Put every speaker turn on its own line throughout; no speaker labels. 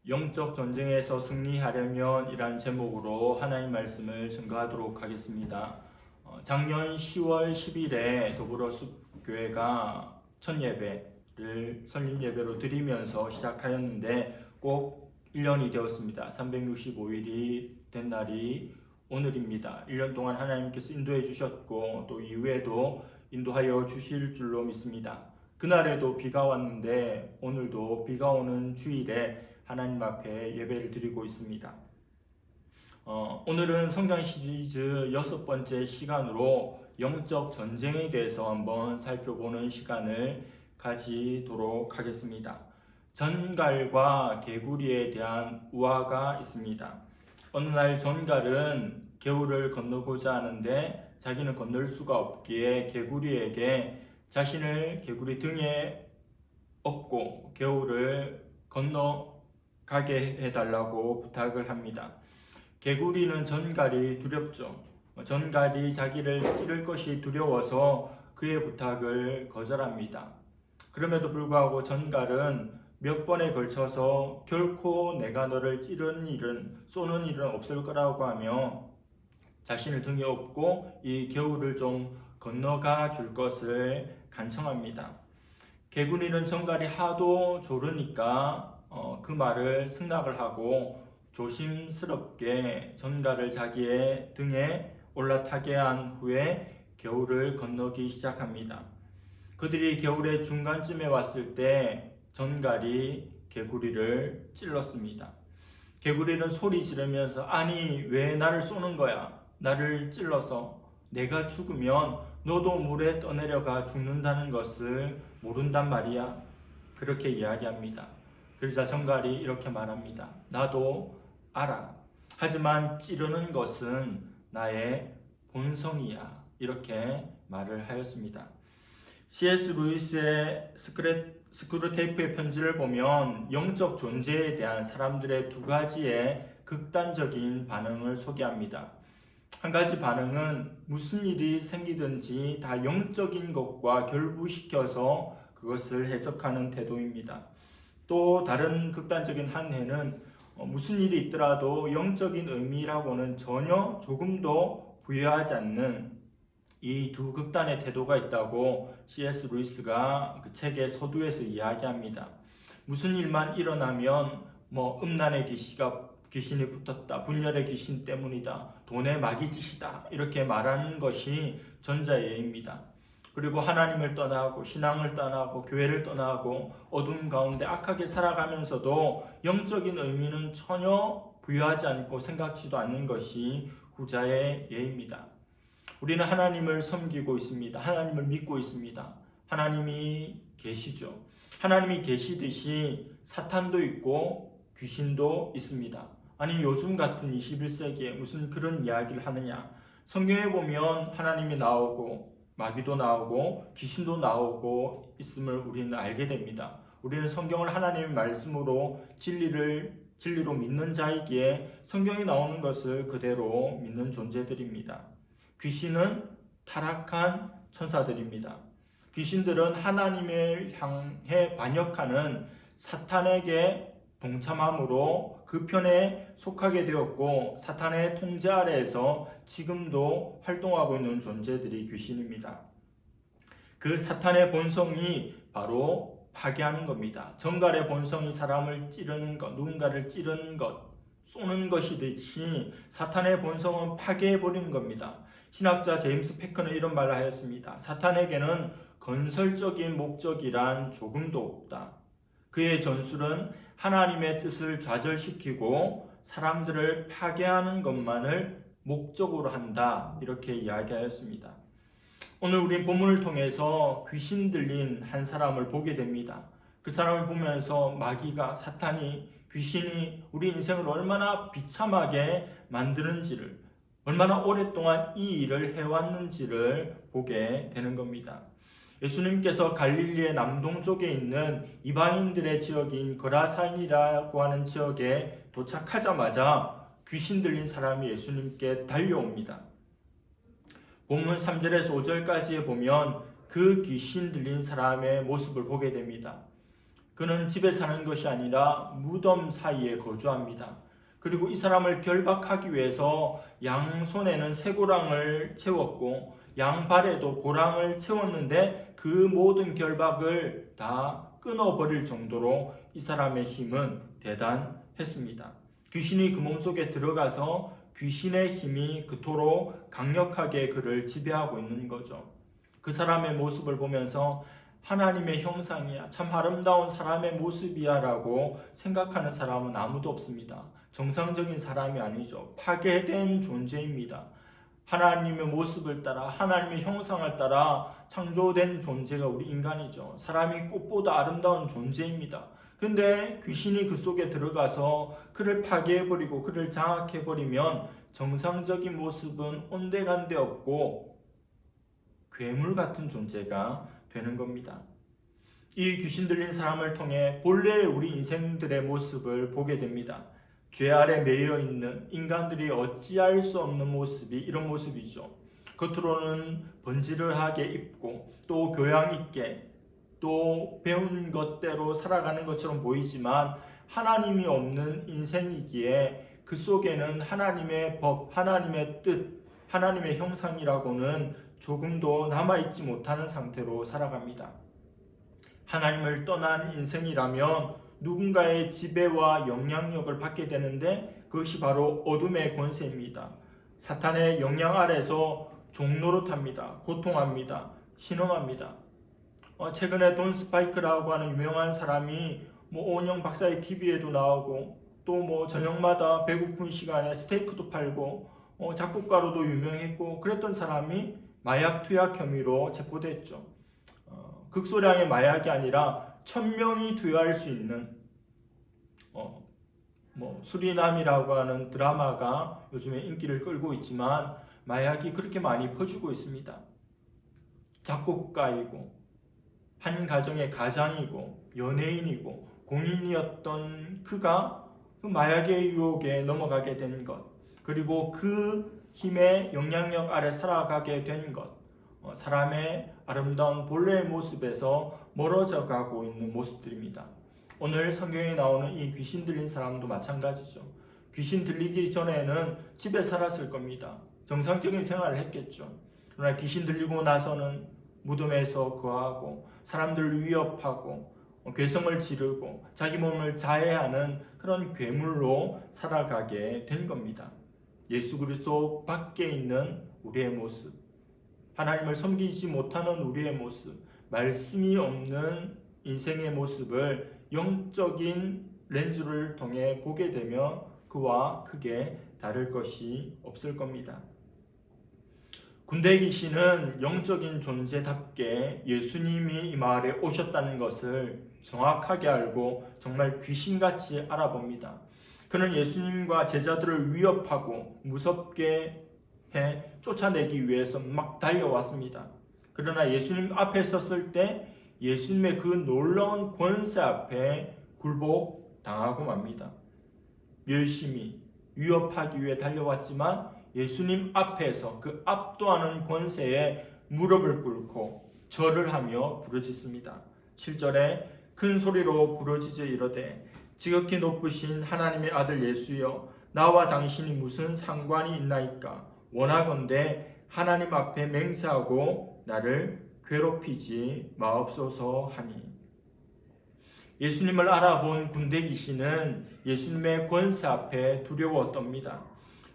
영적 전쟁에서 승리하려면 이란 제목으로 하나님 말씀을 증거하도록 하겠습니다. 작년 10월 10일에 더불어숲교회가 첫 예배를 설립 예배로 드리면서 시작하였는데 꼭 1년이 되었습니다. 365일이 된 날이 오늘입니다. 1년 동안 하나님께서 인도해 주셨고 또 이후에도 인도하여 주실 줄로 믿습니다. 그날에도 비가 왔는데 오늘도 비가 오는 주일에 하나님 앞에 예배를 드리고 있습니다. 오늘은 성장 시리즈 6번째 시간으로 영적 전쟁에 대해서 한번 살펴보는 시간을 가지도록 하겠습니다. 전갈과 개구리에 대한 우화가 있습니다. 어느 날 전갈은 개울을 건너고자 하는데 자기는 건널 수가 없기에 개구리에게 자신을 개구리 등에 업고 개울을 건너가게 해달라고 부탁을 합니다. 개구리는 전갈이 두렵죠. 전갈이 자기를 찌를 것이 두려워서 그의 부탁을 거절합니다. 그럼에도 불구하고 전갈은 몇 번에 걸쳐서 결코 내가 너를 찌르는 일은 쏘는 일은 없을 거라고 하며 자신을 등에 업고 이 겨울을 좀 건너가 줄 것을 간청합니다. 개구리는 전갈이 하도 조르니까 그 말을 승낙을 하고 조심스럽게 전갈을 자기의 등에 올라타게 한 후에 겨울을 건너기 시작합니다. 그들이 겨울의 중간쯤에 왔을 때 전갈이 개구리를 찔렀습니다. 개구리는 소리 지르면서 아니 왜 나를 쏘는 거야? 나를 찔러서 내가 죽으면 너도 물에 떠내려가 죽는다는 것을 모른단 말이야. 그렇게 이야기합니다. 그러자 전갈이 이렇게 말합니다. 나도 알아. 하지만 찌르는 것은 나의 본성이야. 이렇게 말을 하였습니다. C.S. 루이스의 스크루테이프의 편지를 보면 영적 존재에 대한 사람들의 두 가지의 극단적인 반응을 소개합니다. 한 가지 반응은 무슨 일이 생기든지 다 영적인 것과 결부시켜서 그것을 해석하는 태도입니다. 또 다른 극단적인 한 해는 무슨 일이 있더라도 영적인 의미라고는 전혀 조금도 부여하지 않는 이 두 극단의 태도가 있다고 C.S. 루이스가 그 책의 서두에서 이야기합니다. 무슨 일만 일어나면 음란의 귀신이 붙었다. 분열의 귀신 때문이다. 돈의 마귀짓이다. 이렇게 말하는 것이 전자예입니다. 그리고 하나님을 떠나고 신앙을 떠나고 교회를 떠나고 어둠 가운데 악하게 살아가면서도 영적인 의미는 전혀 부여하지 않고 생각지도 않는 것이 후자의 예입니다. 우리는 하나님을 섬기고 있습니다. 하나님을 믿고 있습니다. 하나님이 계시죠. 하나님이 계시듯이 사탄도 있고 귀신도 있습니다. 아니 요즘 같은 21세기에 무슨 그런 이야기를 하느냐. 성경에 보면 하나님이 나오고 마귀도 나오고 귀신도 나오고 있음을 우리는 알게 됩니다. 우리는 성경을 하나님의 말씀으로 진리로 믿는 자이기에 성경이 나오는 것을 그대로 믿는 존재들입니다. 귀신은 타락한 천사들입니다. 귀신들은 하나님을 향해 반역하는 사탄에게 동참함으로 그 편에 속하게 되었고 사탄의 통제 아래에서 지금도 활동하고 있는 존재들이 귀신입니다. 그 사탄의 본성이 바로 파괴하는 겁니다. 전갈의 본성이 사람을 찌르는 것, 누군가를 찌르는 것, 쏘는 것이듯이 사탄의 본성은 파괴해버리는 겁니다. 신학자 제임스 패커는 이런 말을 하였습니다. 사탄에게는 건설적인 목적이란 조금도 없다. 그의 전술은 하나님의 뜻을 좌절시키고 사람들을 파괴하는 것만을 목적으로 한다. 이렇게 이야기하였습니다. 오늘 우리 본문을 통해서 귀신 들린 한 사람을 보게 됩니다. 그 사람을 보면서 마귀가 사탄이 귀신이 우리 인생을 얼마나 비참하게 만드는지를 얼마나 오랫동안 이 일을 해왔는지를 보게 되는 겁니다. 예수님께서 갈릴리의 남동쪽에 있는 이방인들의 지역인 거라사인이라고 하는 지역에 도착하자마자 귀신 들린 사람이 예수님께 달려옵니다. 본문 3절에서 5절까지에 보면 그 귀신 들린 사람의 모습을 보게 됩니다. 그는 집에 사는 것이 아니라 무덤 사이에 거주합니다. 그리고 이 사람을 결박하기 위해서 양손에는 쇠고랑을 채웠고 양발에도 고랑을 채웠는데 그 모든 결박을 다 끊어버릴 정도로 이 사람의 힘은 대단했습니다. 귀신이 그 몸속에 들어가서 귀신의 힘이 그토록 강력하게 그를 지배하고 있는 거죠. 그 사람의 모습을 보면서 하나님의 형상이야, 참 아름다운 사람의 모습이야 라고 생각하는 사람은 아무도 없습니다. 정상적인 사람이 아니죠. 파괴된 존재입니다. 하나님의 모습을 따라, 하나님의 형상을 따라 창조된 존재가 우리 인간이죠. 사람이 꽃보다 아름다운 존재입니다. 근데 귀신이 그 속에 들어가서 그를 파괴해버리고 그를 장악해버리면 정상적인 모습은 온데간데 없고 괴물 같은 존재가 되는 겁니다. 이 귀신 들린 사람을 통해 본래의 우리 인생들의 모습을 보게 됩니다. 죄 아래 매여 있는 인간들이 어찌할 수 없는 모습이 이런 모습이죠. 겉으로는 번지르하게 입고 또 교양 있게 또 배운 것대로 살아가는 것처럼 보이지만 하나님이 없는 인생이기에 그 속에는 하나님의 법, 하나님의 뜻, 하나님의 형상이라고는 조금도 남아있지 못하는 상태로 살아갑니다. 하나님을 떠난 인생이라면 누군가의 지배와 영향력을 받게 되는데 그것이 바로 어둠의 권세입니다. 사탄의 영향 아래서 종노릇합니다. 고통합니다. 신음합니다. 최근에 돈 스파이크라고 하는 유명한 사람이 오은영 박사의 TV에도 나오고 또 저녁마다 배고픈 시간에 스테이크도 팔고 작곡가로도 유명했고 그랬던 사람이 마약 투약 혐의로 체포됐죠. 극소량의 마약이 아니라 1000명이 투여할 수 있는 수리남이라고 하는 드라마가 요즘에 인기를 끌고 있지만 마약이 그렇게 많이 퍼지고 있습니다. 작곡가이고 한 가정의 가장이고 연예인이고 공인이었던 그가 그 마약의 유혹에 넘어가게 된 것, 그리고 그 힘의 영향력 아래 살아가게 된 것, 사람의 아름다운 본래의 모습에서 멀어져 가고 있는 모습들입니다. 오늘 성경에 나오는 이 귀신 들린 사람도 마찬가지죠. 귀신 들리기 전에는 집에 살았을 겁니다. 정상적인 생활을 했겠죠. 그러나 귀신 들리고 나서는 무덤에서 거하고 사람들을 위협하고 괴성을 지르고 자기 몸을 자해하는 그런 괴물로 살아가게 된 겁니다. 예수 그리스도 밖에 있는 우리의 모습, 하나님을 섬기지 못하는 우리의 모습, 말씀이 없는 인생의 모습을 영적인 렌즈를 통해 보게 되면 그와 크게 다를 것이 없을 겁니다. 군대 귀신은 영적인 존재답게 예수님이 이 마을에 오셨다는 것을 정확하게 알고 정말 귀신같이 알아봅니다. 그는 예수님과 제자들을 위협하고 무섭게 해 쫓아내기 위해서 막 달려왔습니다. 그러나 예수님 앞에 섰을 때 예수님의 그 놀라운 권세 앞에 굴복당하고 맙니다. 열심히 위협하기 위해 달려왔지만 예수님 앞에서 그 압도하는 권세에 무릎을 꿇고 절을 하며 부르짖습니다. 7절에 큰 소리로 부르짖어 이르되 지극히 높으신 하나님의 아들 예수여, 나와 당신이 무슨 상관이 있나이까? 원하건대 하나님 앞에 맹세하고 나를 괴롭히지 마옵소서 하니. 예수님을 알아본 군대 귀신은 예수님의 권세 앞에 두려웠답니다.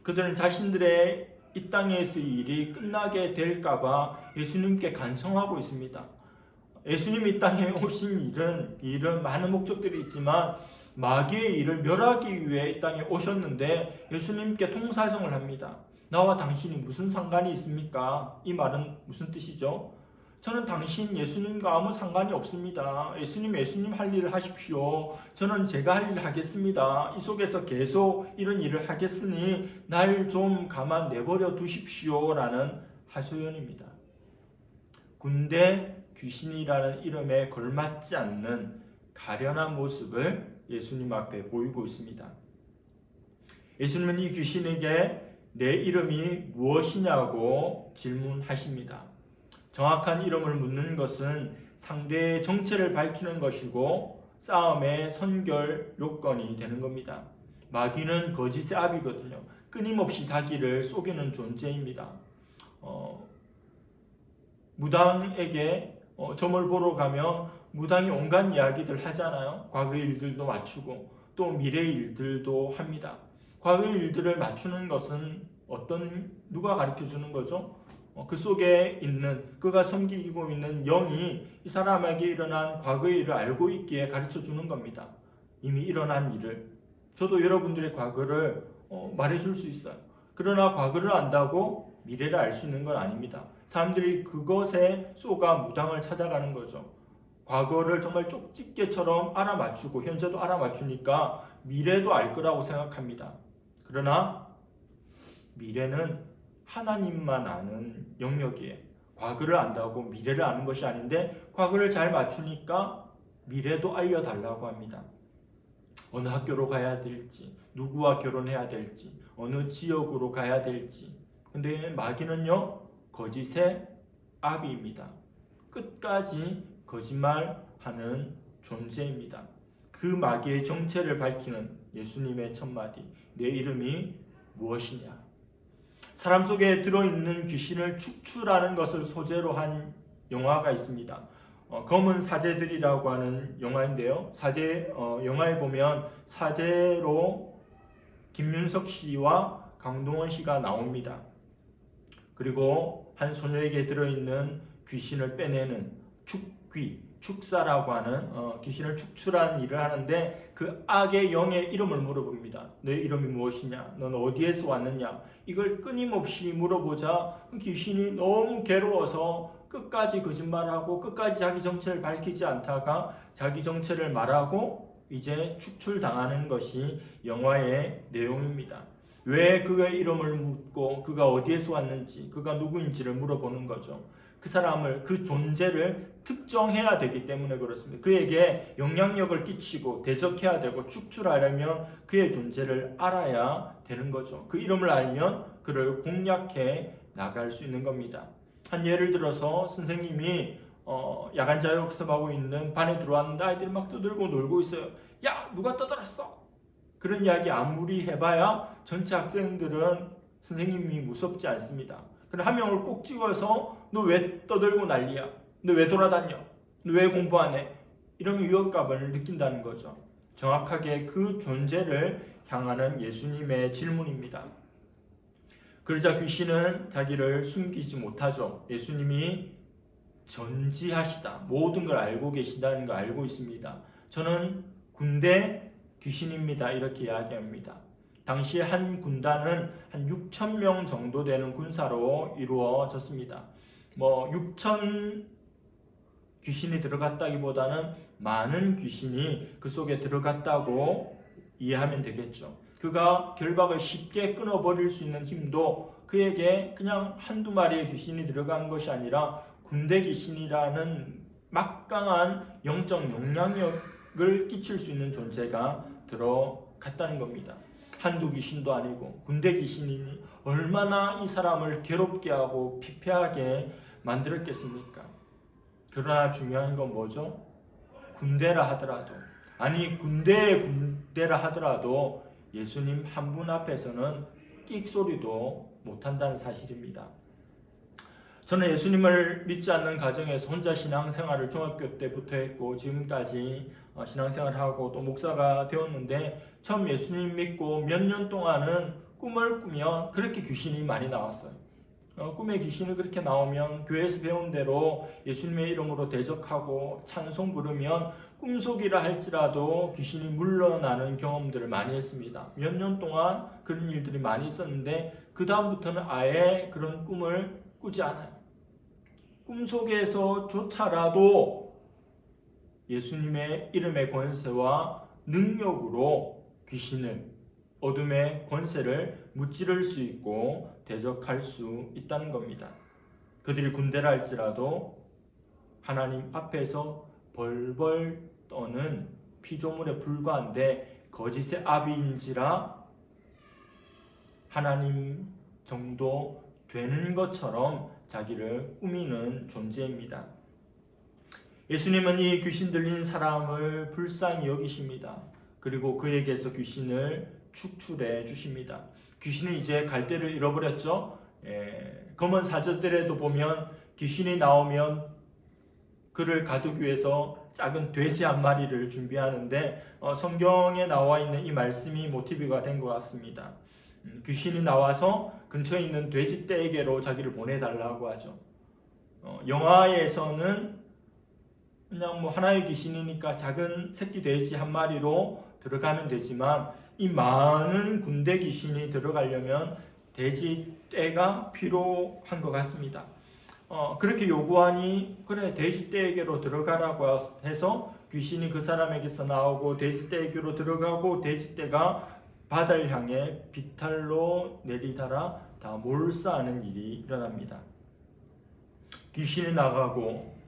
그들은 자신들의 이 땅에서의 일이 끝나게 될까봐 예수님께 간청하고 있습니다. 예수님이 이 땅에 오신 일은 많은 목적들이 있지만 마귀의 일을 멸하기 위해 이 땅에 오셨는데 예수님께 통사정을 합니다. 나와 당신이 무슨 상관이 있습니까? 이 말은 무슨 뜻이죠? 저는 당신 예수님과 아무 상관이 없습니다. 예수님 할 일을 하십시오. 저는 제가 할 일을 하겠습니다. 이 속에서 계속 이런 일을 하겠으니 날 좀 가만 내버려 두십시오 라는 하소연입니다. 군대 귀신이라는 이름에 걸맞지 않는 가련한 모습을 예수님 앞에 보이고 있습니다. 예수님은 이 귀신에게 내 이름이 무엇이냐고 질문하십니다. 정확한 이름을 묻는 것은 상대의 정체를 밝히는 것이고 싸움의 선결 요건이 되는 겁니다. 마귀는 거짓의 압이거든요. 끊임없이 자기를 속이는 존재입니다. 무당에게 점을 보러 가면 무당이 온갖 이야기들 하잖아요. 과거의 일들도 맞추고 또 미래의 일들도 합니다. 과거의 일들을 맞추는 것은 누가 가르쳐 주는 거죠? 그 속에 있는 그가 섬기고 있는 영이 이 사람에게 일어난 과거의 일을 알고 있기에 가르쳐 주는 겁니다. 이미 일어난 일을. 저도 여러분들의 과거를 말해줄 수 있어요. 그러나 과거를 안다고 미래를 알 수 있는 건 아닙니다. 사람들이 그것에 쏘가 무당을 찾아가는 거죠. 과거를 정말 쪽집게처럼 알아맞추고 현재도 알아맞추니까 미래도 알 거라고 생각합니다. 그러나 미래는 하나님만 아는 영역이에요. 과거를 안다고 미래를 아는 것이 아닌데 과거를 잘 맞추니까 미래도 알려달라고 합니다. 어느 학교로 가야 될지, 누구와 결혼해야 될지, 어느 지역으로 가야 될지. 근데 마귀는요, 거짓의 아비입니다. 끝까지 거짓말하는 존재입니다. 그 마귀의 정체를 밝히는 예수님의 첫마디, 내 이름이 무엇이냐? 사람 속에 들어있는 귀신을 축출하는 것을 소재로 한 영화가 있습니다. 검은 사제들이라고 하는 영화인데요. 영화에 보면 사제로 김윤석 씨와 강동원 씨가 나옵니다. 그리고 한 소녀에게 들어있는 귀신을 빼내는 축사라고 하는 귀신을 축출한 일을 하는데 그 악의 영의 이름을 물어봅니다. 내 이름이 무엇이냐? 넌 어디에서 왔느냐? 이걸 끊임없이 물어보자 귀신이 너무 괴로워서 끝까지 거짓말하고 끝까지 자기 정체를 밝히지 않다가 자기 정체를 말하고 이제 축출당하는 것이 영화의 내용입니다. 왜 그의 이름을 묻고 그가 어디에서 왔는지 그가 누구인지를 물어보는 거죠. 그 사람을, 그 존재를 특정해야 되기 때문에 그렇습니다. 그에게 영향력을 끼치고 대적해야 되고 축출하려면 그의 존재를 알아야 되는 거죠. 그 이름을 알면 그를 공략해 나갈 수 있는 겁니다. 한 예를 들어서 선생님이 야간 자율학습하고 있는 반에 들어왔는데 아이들이 막 떠들고 놀고 있어요. 야, 누가 떠들었어? 그런 이야기 아무리 해봐야 전체 학생들은 선생님이 무섭지 않습니다. 그럼 한 명을 꼭 찍어서 너 왜 떠들고 난리야? 너 왜 돌아다녀? 너 왜 공부 안 해? 이러면 위협감을 느낀다는 거죠. 정확하게 그 존재를 향하는 예수님의 질문입니다. 그러자 귀신은 자기를 숨기지 못하죠. 예수님이 전지하시다. 모든 걸 알고 계시다는 걸 알고 있습니다. 저는 군대 귀신입니다. 이렇게 이야기합니다. 당시 한 군단은 한 6천 명 정도 되는 군사로 이루어졌습니다. 6천 귀신이 들어갔다기보다는 많은 귀신이 그 속에 들어갔다고 이해하면 되겠죠. 그가 결박을 쉽게 끊어버릴 수 있는 힘도 그에게 그냥 한두 마리의 귀신이 들어간 것이 아니라 군대 귀신이라는 막강한 영적 영향력을 끼칠 수 있는 존재가 들어갔다는 겁니다. 한두 귀신도 아니고 군대 귀신이니 얼마나 이 사람을 괴롭게 하고 피폐하게 만들었겠습니까? 그러나 중요한 건 뭐죠? 군대라 하더라도, 아니 군대라 하더라도 예수님 한 분 앞에서는 끽소리도 못한다는 사실입니다. 저는 예수님을 믿지 않는 가정에서 혼자 신앙생활을 중학교 때부터 했고 지금까지 신앙생활을 하고 또 목사가 되었는데 처음 예수님 믿고 몇 년 동안은 꿈을 꾸면 그렇게 귀신이 많이 나왔어요. 꿈에 귀신이 그렇게 나오면 교회에서 배운 대로 예수님의 이름으로 대적하고 찬송 부르면 꿈속이라 할지라도 귀신이 물러나는 경험들을 많이 했습니다. 몇 년 동안 그런 일들이 많이 있었는데 그 다음부터는 아예 그런 꿈을 꾸지 않아요. 꿈속에서조차라도 예수님의 이름의 권세와 능력으로 귀신을, 어둠의 권세를 무찌를 수 있고 대적할 수 있다는 겁니다. 그들이 군대라 할지라도 하나님 앞에서 벌벌 떠는 피조물에 불과한데 거짓의 아비인지라 하나님 정도 되는 것처럼 자기를 꾸미는 존재입니다. 예수님은 이 귀신 들린 사람을 불쌍히 여기십니다. 그리고 그에게서 귀신을 축출해 주십니다. 귀신이 이제 갈 데를 잃어버렸죠. 검은 사제들에도 보면 귀신이 나오면 그를 가두기 위해서 작은 돼지 한 마리를 준비하는데 성경에 나와 있는 이 말씀이 모티브가 된 것 같습니다. 귀신이 나와서 근처에 있는 돼지 떼에게로 자기를 보내달라고 하죠. 영화에서는 그냥 하나의 귀신이니까 작은 새끼 돼지 한 마리로 들어가면 되지만 이 많은 군대 귀신이 들어가려면 돼지 떼가 필요한 것 같습니다. 그렇게 요구하니 그래 돼지 떼에게로 들어가라고 해서 귀신이 그 사람에게서 나오고 돼지 떼에게로 들어가고 돼지 떼가 바다를 향해 비탈로 내리달아 다 몰사하는 일이 일어납니다. 귀신이 나가고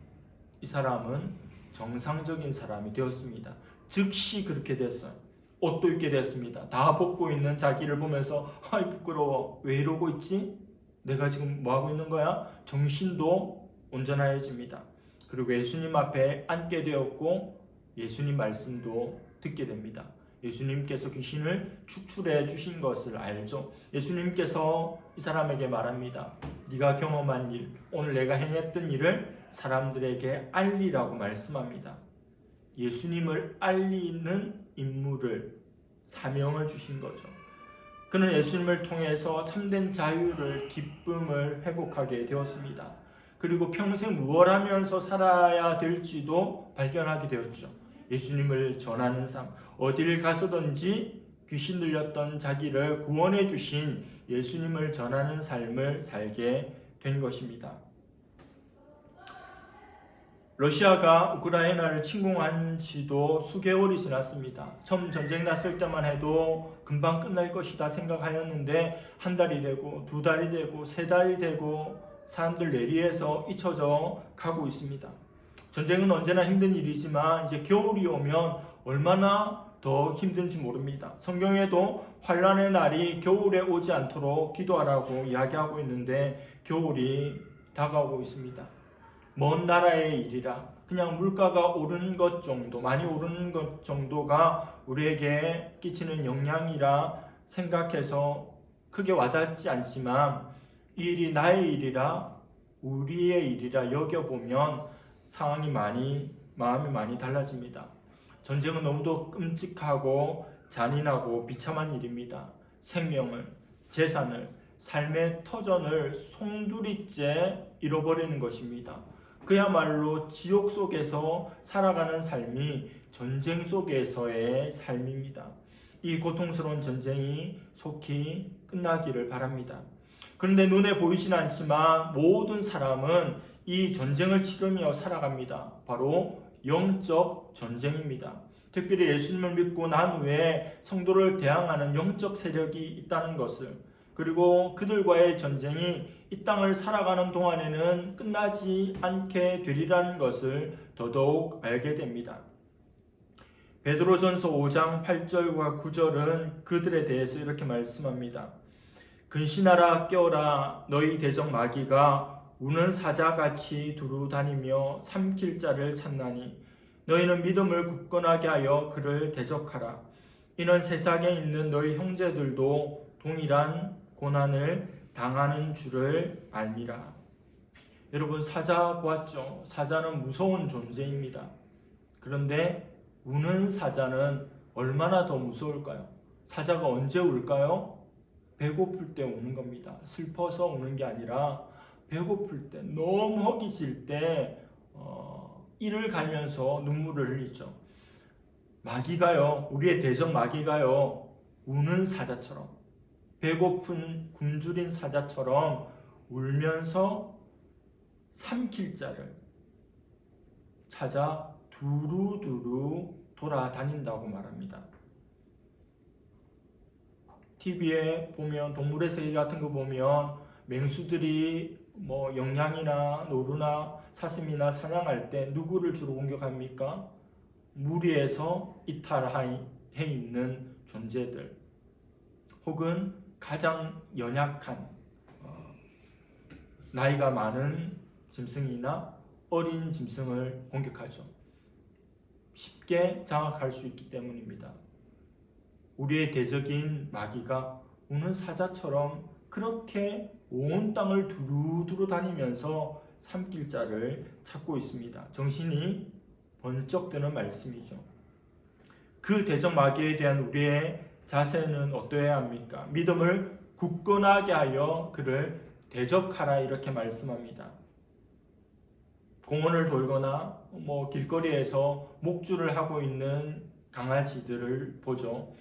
이 사람은 정상적인 사람이 되었습니다. 즉시 그렇게 됐어요. 옷도 입게 됐습니다. 다 벗고 있는 자기를 보면서 아이 부끄러워, 왜 이러고 있지? 내가 지금 뭐 하고 있는 거야? 정신도 온전해집니다. 그리고 예수님 앞에 앉게 되었고 예수님 말씀도 듣게 됩니다. 예수님께서 귀신을 축출해 주신 것을 알죠. 예수님께서 이 사람에게 말합니다. 네가 경험한 일, 오늘 내가 행했던 일을 사람들에게 알리라고 말씀합니다. 예수님을 알리는 임무를, 사명을 주신 거죠. 그는 예수님을 통해서 참된 자유를, 기쁨을 회복하게 되었습니다. 그리고 평생 무엇 하면서 살아야 될지도 발견하게 되었죠. 예수님을 전하는 삶, 어디를 가서든지 귀신 들렸던 자기를 구원해 주신 예수님을 전하는 삶을 살게 된 것입니다. 러시아가 우크라이나를 침공한 지도 수개월이 지났습니다. 처음 전쟁 났을 때만 해도 금방 끝날 것이다 생각하였는데 한 달이 되고 두 달이 되고 세 달이 되고 사람들 뇌리에서 잊혀져 가고 있습니다. 전쟁은 언제나 힘든 일이지만 이제 겨울이 오면 얼마나 더 힘든지 모릅니다. 성경에도 환난의 날이 겨울에 오지 않도록 기도하라고 이야기하고 있는데 겨울이 다가오고 있습니다. 먼 나라의 일이라 그냥 물가가 오른 것 정도, 많이 오르는 것 정도가 우리에게 끼치는 영향이라 생각해서 크게 와닿지 않지만 이 일이 나의 일이라, 우리의 일이라 여겨보면 상황이 마음이 많이 달라집니다. 전쟁은 너무도 끔찍하고 잔인하고 비참한 일입니다. 생명을, 재산을, 삶의 터전을 송두리째 잃어버리는 것입니다. 그야말로 지옥 속에서 살아가는 삶이 전쟁 속에서의 삶입니다. 이 고통스러운 전쟁이 속히 끝나기를 바랍니다. 그런데 눈에 보이진 않지만 모든 사람은 이 전쟁을 치르며 살아갑니다. 바로 영적 전쟁입니다. 특별히 예수님을 믿고 난 후에 성도를 대항하는 영적 세력이 있다는 것을, 그리고 그들과의 전쟁이 이 땅을 살아가는 동안에는 끝나지 않게 되리라는 것을 더더욱 알게 됩니다. 베드로전서 5장 8절과 9절은 그들에 대해서 이렇게 말씀합니다. 근신하라 깨어라, 너희 대적 마귀가 우는 사자같이 두루 다니며 삼킬 자를 찾나니 너희는 믿음을 굳건하게 하여 그를 대적하라. 이는 세상에 있는 너희 형제들도 동일한 고난을 당하는 줄을 알미라. 여러분, 사자 보았죠? 사자는 무서운 존재입니다. 그런데 우는 사자는 얼마나 더 무서울까요? 사자가 언제 울까요? 배고플 때 우는 겁니다. 슬퍼서 우는 게 아니라 배고플 때, 너무 허기질 때 이를 갈면서 눈물을 흘리죠. 마귀가요, 우리의 대적 마귀가요, 우는 사자처럼, 배고픈 굶주린 사자처럼 울면서 삼킬 자를 찾아 두루두루 돌아다닌다고 말합니다. TV에 보면 동물의 세계 같은 거 보면 맹수들이 영양이나 노루나 사슴이나 사냥할 때 누구를 주로 공격합니까? 무리에서 이탈해 있는 존재들, 혹은 가장 연약한 나이가 많은 짐승이나 어린 짐승을 공격하죠. 쉽게 장악할 수 있기 때문입니다. 우리의 대적인 마귀가 우는 사자처럼 그렇게 온 땅을 두루두루 다니면서 삼킬 자를 찾고 있습니다. 정신이 번쩍 드는 말씀이죠. 그 대적 마귀에 대한 우리의 자세는 어떠해야 합니까? 믿음을 굳건하게 하여 그를 대적하라 이렇게 말씀합니다. 공원을 돌거나 길거리에서 목줄을 하고 있는 강아지들을 보죠.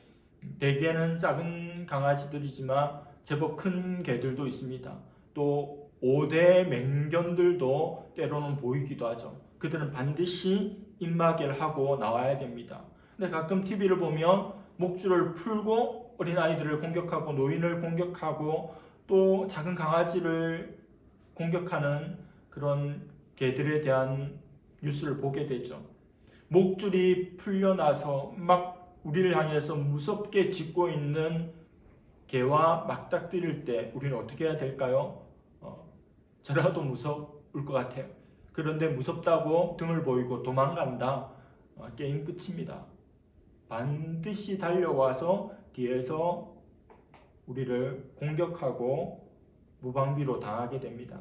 대개는 작은 강아지들이지만 제법 큰 개들도 있습니다. 또 5대 맹견들도 때로는 보이기도 하죠. 그들은 반드시 입마개를 하고 나와야 됩니다. 근데 가끔 TV를 보면 목줄을 풀고 어린아이들을 공격하고 노인을 공격하고 또 작은 강아지를 공격하는 그런 개들에 대한 뉴스를 보게 되죠. 목줄이 풀려나서 막 우리를 향해서 무섭게 짖고 있는 개와 맞닥뜨릴 때 우리는 어떻게 해야 될까요? 저라도 무서울 것 같아요. 그런데 무섭다고 등을 보이고 도망간다. 게임 끝입니다. 반드시 달려와서 뒤에서 우리를 공격하고 무방비로 당하게 됩니다.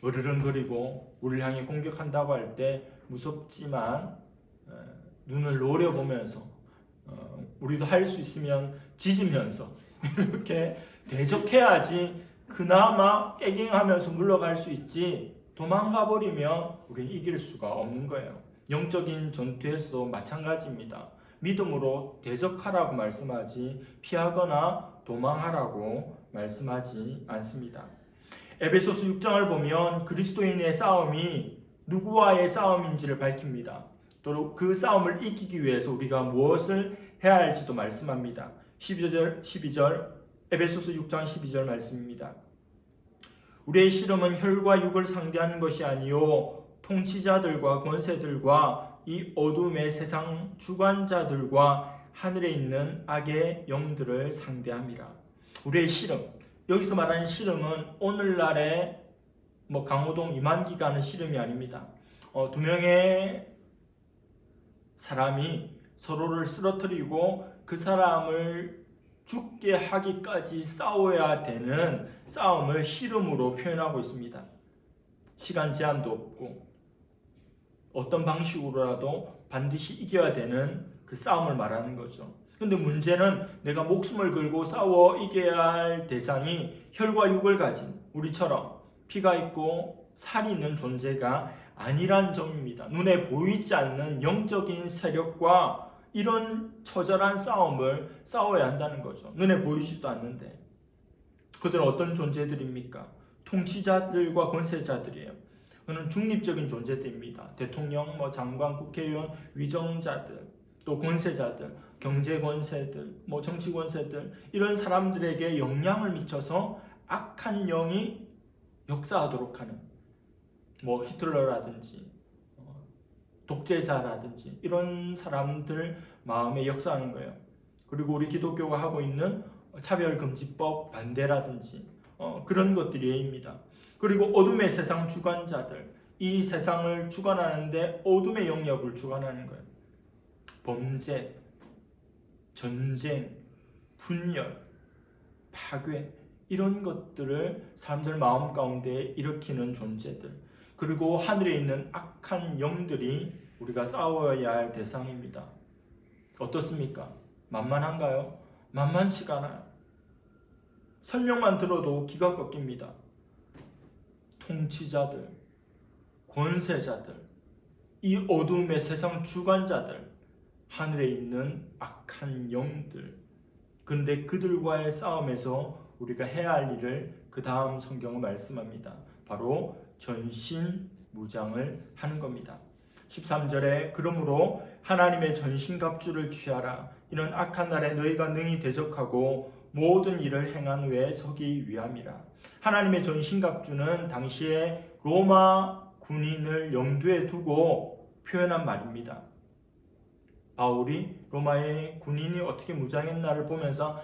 으르렁거리고 우리를 향해 공격한다고 할 때 무섭지만 눈을 노려보면서 우리도 할 수 있으면 짖으면서 이렇게 대적해야지 그나마 깨갱하면서 물러갈 수 있지, 도망가 버리면 우리는 이길 수가 없는 거예요. 영적인 전투에서도 마찬가지입니다. 믿음으로 대적하라고 말씀하지 피하거나 도망하라고 말씀하지 않습니다. 에베소서 6장을 보면 그리스도인의 싸움이 누구와의 싸움인지를 밝힙니다. 또 그 싸움을 이기기 위해서 우리가 무엇을 해야 할지도 말씀합니다. 12절 에베소서 6장 12절 말씀입니다. 우리의 씨름은 혈과 육을 상대하는 것이 아니요 통치자들과 권세들과 이 어둠의 세상 주관자들과 하늘에 있는 악의 영들을 상대함이라. 우리의 씨름, 여기서 말하는 씨름은 오늘날의 강호동 이만기가 하는 씨름이 아닙니다. 두 명의 사람이 서로를 쓰러뜨리고 그 사람을 죽게 하기까지 싸워야 되는 싸움을 씨름으로 표현하고 있습니다. 시간 제한도 없고 어떤 방식으로라도 반드시 이겨야 되는 그 싸움을 말하는 거죠. 근데 문제는 내가 목숨을 걸고 싸워 이겨야 할 대상이 혈과 육을 가진 우리처럼 피가 있고 살이 있는 존재가 아니란 점입니다. 눈에 보이지 않는 영적인 세력과 이런 처절한 싸움을 싸워야 한다는 거죠. 눈에 보이지도 않는데. 그들은 어떤 존재들입니까? 통치자들과 권세자들이에요. 그는 중립적인 존재들입니다. 대통령, 장관, 국회의원, 위정자들, 또 권세자들, 경제 권세들, 정치 권세들, 이런 사람들에게 영향을 미쳐서 악한 영이 역사하도록 하는 히틀러라든지 독재자라든지 이런 사람들 마음에 역사하는 거예요. 그리고 우리 기독교가 하고 있는 차별금지법 반대라든지 그런 것들이 예입니다. 그리고 어둠의 세상 주관자들, 이 세상을 주관하는데 어둠의 영역을 주관하는 거예요. 범죄, 전쟁, 분열, 파괴, 이런 것들을 사람들 마음 가운데 일으키는 존재들, 그리고 하늘에 있는 악한 영들이 우리가 싸워야 할 대상입니다. 어떻습니까? 만만한가요? 만만치가 않아요. 설명만 들어도 기가 꺾입니다. 통치자들, 권세자들, 이 어둠의 세상 주관자들, 하늘에 있는 악한 영들. 그런데 그들과의 싸움에서 우리가 해야 할 일을 그 다음 성경은 말씀합니다. 바로 전신무장을 하는 겁니다. 13절에 그러므로 하나님의 전신갑주를 취하라. 이런 악한 날에 너희가 능히 대적하고 모든 일을 행한 후에 서기 위함이라. 하나님의 전신갑주는 당시에 로마 군인을 염두에 두고 표현한 말입니다. 바울이 로마의 군인이 어떻게 무장했나를 보면서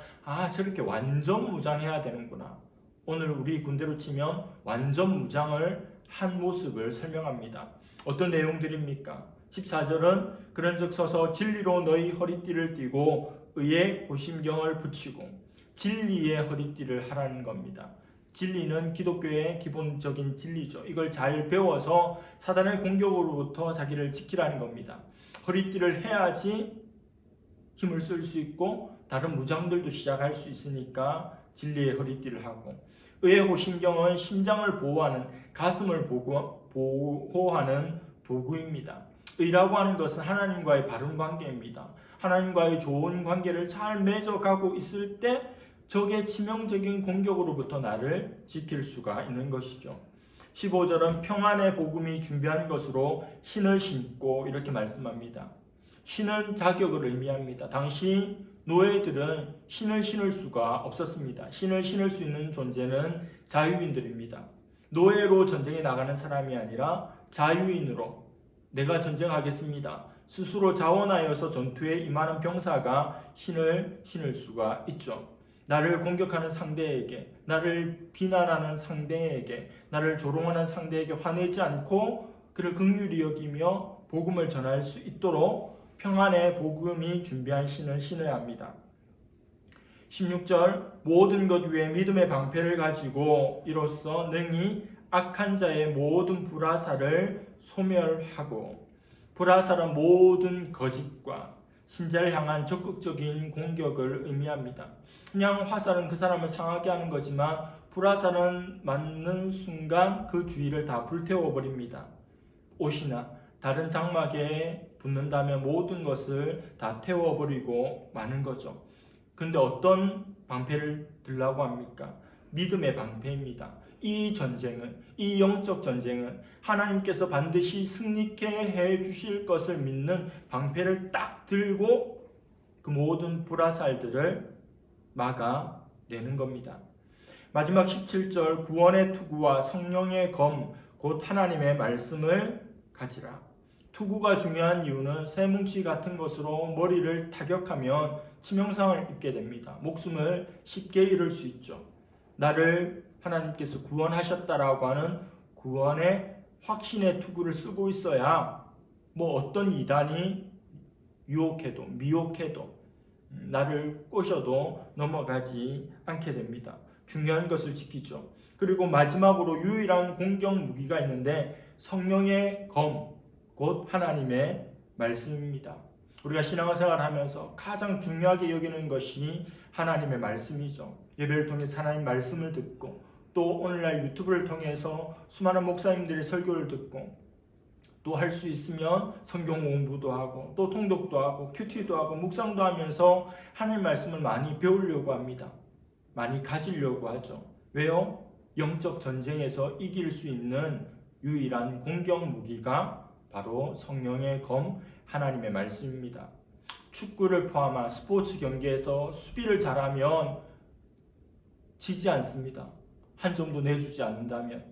저렇게 완전 무장해야 되는구나. 오늘 우리 군대로 치면 완전 무장을 한 모습을 설명합니다. 어떤 내용들입니까? 14절은 그런즉 서서 진리로 너희 허리띠를 띠고 의의 호심경을 붙이고 진리의 허리띠를 하라는 겁니다. 진리는 기독교의 기본적인 진리죠. 이걸 잘 배워서 사단의 공격으로부터 자기를 지키라는 겁니다. 허리띠를 해야지 힘을 쓸 수 있고 다른 무장들도 시작할 수 있으니까 진리의 허리띠를 하고, 의의 호심경은 심장을 보호하는, 가슴을 보호하는 도구입니다. 의라고 하는 것은 하나님과의 바른 관계입니다. 하나님과의 좋은 관계를 잘 맺어가고 있을 때 적의 치명적인 공격으로부터 나를 지킬 수가 있는 것이죠. 15절은 평안의 복음이 준비한 것으로 신을 신고 이렇게 말씀합니다. 신은 자격을 의미합니다. 당시 노예들은 신을 신을 수가 없었습니다. 신을 신을 수 있는 존재는 자유인들입니다. 노예로 전쟁에 나가는 사람이 아니라 자유인으로 내가 전쟁하겠습니다. 스스로 자원하여서 전투에 임하는 병사가 신을 신을 수가 있죠. 나를 공격하는 상대에게, 나를 비난하는 상대에게, 나를 조롱하는 상대에게 화내지 않고 그를 긍휼히 여기며 복음을 전할 수 있도록 평안의 복음이 준비한 신을 신어야 합니다. 16절 모든 것 위에 믿음의 방패를 가지고 이로써 능히 악한 자의 모든 불화살을 소멸하고, 불화살은 모든 거짓과 신자를 향한 적극적인 공격을 의미합니다. 그냥 화살은 그 사람을 상하게 하는 거지만 불화살은 맞는 순간 그 주위를 다 불태워버립니다. 옷이나 다른 장막에 붙는다면 모든 것을 다 태워버리고 마는 거죠. 근데 어떤 방패를 들라고 합니까? 믿음의 방패입니다. 이 전쟁은, 이 영적 전쟁은 하나님께서 반드시 승리케 해 주실 것을 믿는 방패를 딱 들고 그 모든 불화살들을 막아내는 겁니다. 마지막 17절 구원의 투구와 성령의 검 곧 하나님의 말씀을 가지라. 투구가 중요한 이유는 쇠뭉치 같은 것으로 머리를 타격하면 치명상을 입게 됩니다. 목숨을 쉽게 잃을 수 있죠. 나를 하나님께서 구원하셨다라고 하는 구원의 확신의 투구를 쓰고 있어야 어떤 이단이 유혹해도 미혹해도 나를 꼬셔도 넘어가지 않게 됩니다. 중요한 것을 지키죠. 그리고 마지막으로 유일한 공격 무기가 있는데 성령의 검, 곧 하나님의 말씀입니다. 우리가 신앙생활을 하면서 가장 중요하게 여기는 것이 하나님의 말씀이죠. 예배를 통해서 하나님 말씀을 듣고 또 오늘날 유튜브를 통해서 수많은 목사님들의 설교를 듣고 또 할 수 있으면 성경 공부도 하고 또 통독도 하고 큐티도 하고 묵상도 하면서 하나님 말씀을 많이 배우려고 합니다. 많이 가지려고 하죠. 왜요? 영적 전쟁에서 이길 수 있는 유일한 공격 무기가 바로 성령의 검 하나님의 말씀입니다. 축구를 포함한 스포츠 경기에서 수비를 잘하면 지지 않습니다. 한 점도 내주지 않는다면.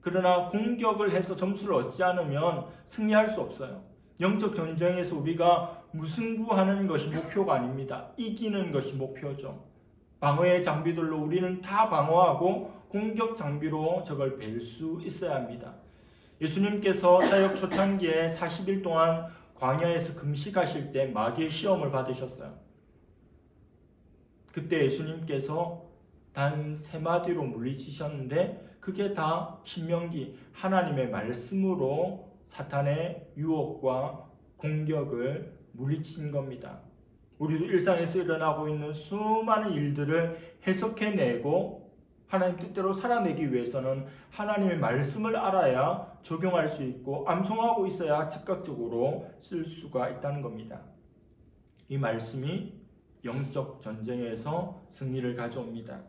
그러나 공격을 해서 점수를 얻지 않으면 승리할 수 없어요. 영적 전쟁에서 우리가 무승부하는 것이 목표가 아닙니다. 이기는 것이 목표죠. 방어의 장비들로 우리는 다 방어하고 공격 장비로 저걸 벨 수 있어야 합니다. 예수님께서 사역 초창기에 40일 동안 광야에서 금식하실 때 마귀의 시험을 받으셨어요. 그때 예수님께서 단 3마디로 물리치셨는데 그게 다 신명기 하나님의 말씀으로 사탄의 유혹과 공격을 물리친 겁니다. 우리도 일상에서 일어나고 있는 수많은 일들을 해석해내고 하나님 뜻대로 살아내기 위해서는 하나님의 말씀을 알아야 적용할 수 있고 암송하고 있어야 즉각적으로 쓸 수가 있다는 겁니다. 이 말씀이 영적 전쟁에서 승리를 가져옵니다.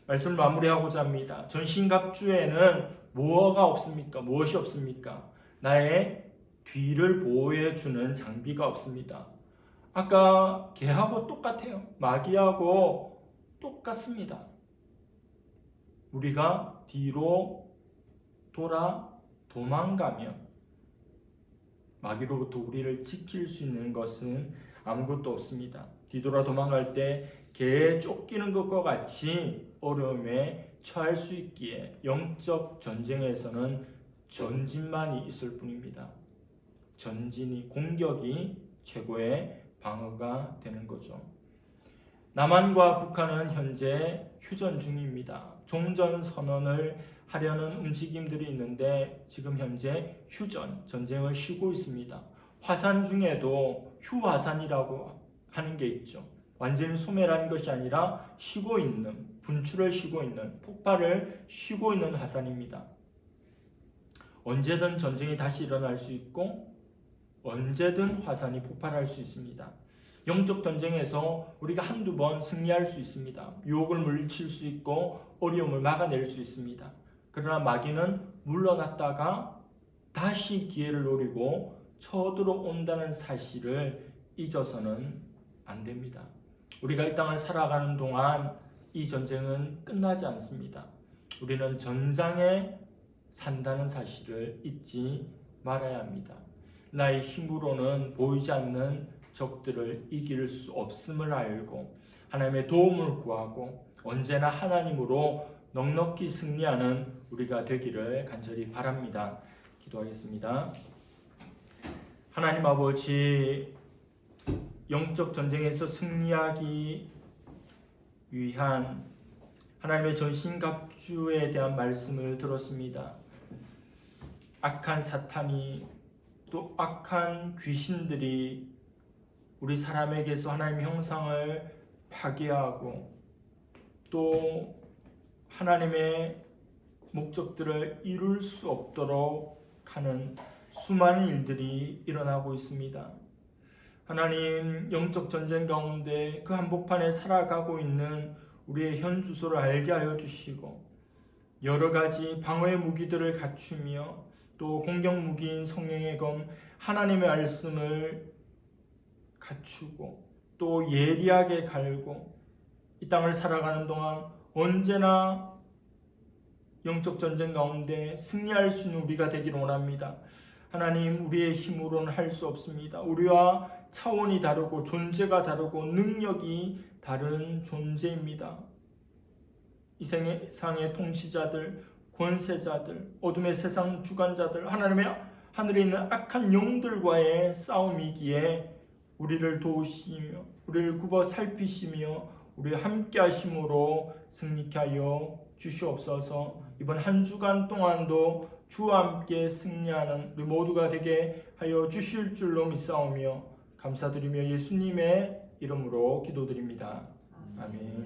말씀을 마무리하고자 합니다. 전신갑주에는 뭐가 없습니까? 무엇이 없습니까? 나의 뒤를 보호해주는 장비가 없습니다. 아까 개하고 똑같아요. 마귀하고 똑같습니다. 우리가 뒤로 돌아 도망가면 마귀로부터 우리를 지킬 수 있는 것은 아무것도 없습니다. 뒤돌아 도망갈 때 개에 쫓기는 것과 같이 어려움에 처할 수 있기에 영적 전쟁에서는 전진만이 있을 뿐입니다. 전진이, 공격이 최고의 방어가 되는 거죠. 남한과 북한은 현재 휴전 중입니다. 종전 선언을 하려는 움직임들이 있는데 지금 현재 휴전, 전쟁을 쉬고 있습니다. 화산 중에도 휴화산이라고 하는 게 있죠. 완전히 소멸한 것이 아니라 쉬고 있는, 분출을 쉬고 있는, 폭발을 쉬고 있는 화산입니다. 언제든 전쟁이 다시 일어날 수 있고 언제든 화산이 폭발할 수 있습니다. 영적 전쟁에서 우리가 한두 번 승리할 수 있습니다. 유혹을 물리칠 수 있고 어려움을 막아낼 수 있습니다. 그러나 마귀는 물러났다가 다시 기회를 노리고 쳐들어온다는 사실을 잊어서는 안 됩니다. 우리가 이 땅을 살아가는 동안 이 전쟁은 끝나지 않습니다. 우리는 전장에 산다는 사실을 잊지 말아야 합니다. 나의 힘으로는 보이지 않는 적들을 이길 수 없음을 알고 하나님의 도움을 구하고 언제나 하나님으로 넉넉히 승리하는 우리가 되기를 간절히 바랍니다. 기도하겠습니다. 하나님 아버지, 영적 전쟁에서 승리하기 위한 하나님의 전신갑주에 대한 말씀을 들었습니다. 악한 사탄이 또 악한 귀신들이 우리 사람에게서 하나님의 형상을 파괴하고 또 하나님의 목적들을 이룰 수 없도록 하는 수많은 일들이 일어나고 있습니다. 하나님, 영적 전쟁 가운데 그 한복판에 살아가고 있는 우리의 현 주소를 알게 하여 주시고 여러 가지 방어의 무기들을 갖추며 또 공격 무기인 성령의 검 하나님의 말씀을 갖추고 또 예리하게 갈고 이 땅을 살아가는 동안 언제나 영적 전쟁 가운데 승리할 수 있는 우리가 되기를 원합니다. 하나님, 우리의 힘으로는 할 수 없습니다. 우리와 차원이 다르고 존재가 다르고 능력이 다른 존재입니다. 이 세상의 통치자들, 권세자들, 어둠의 세상 주관자들, 하나님의 하늘에 있는 악한 영들과의 싸움이기에 우리를 도우시며 우리를 굽어 살피시며 우리와 함께 하심으로 승리케 하여 주시옵소서. 이번 한 주간 동안도 주와 함께 승리하는 우리 모두가 되게 하여 주실 줄로 믿사오며 감사드리며 예수님의 이름으로 기도드립니다. 아멘.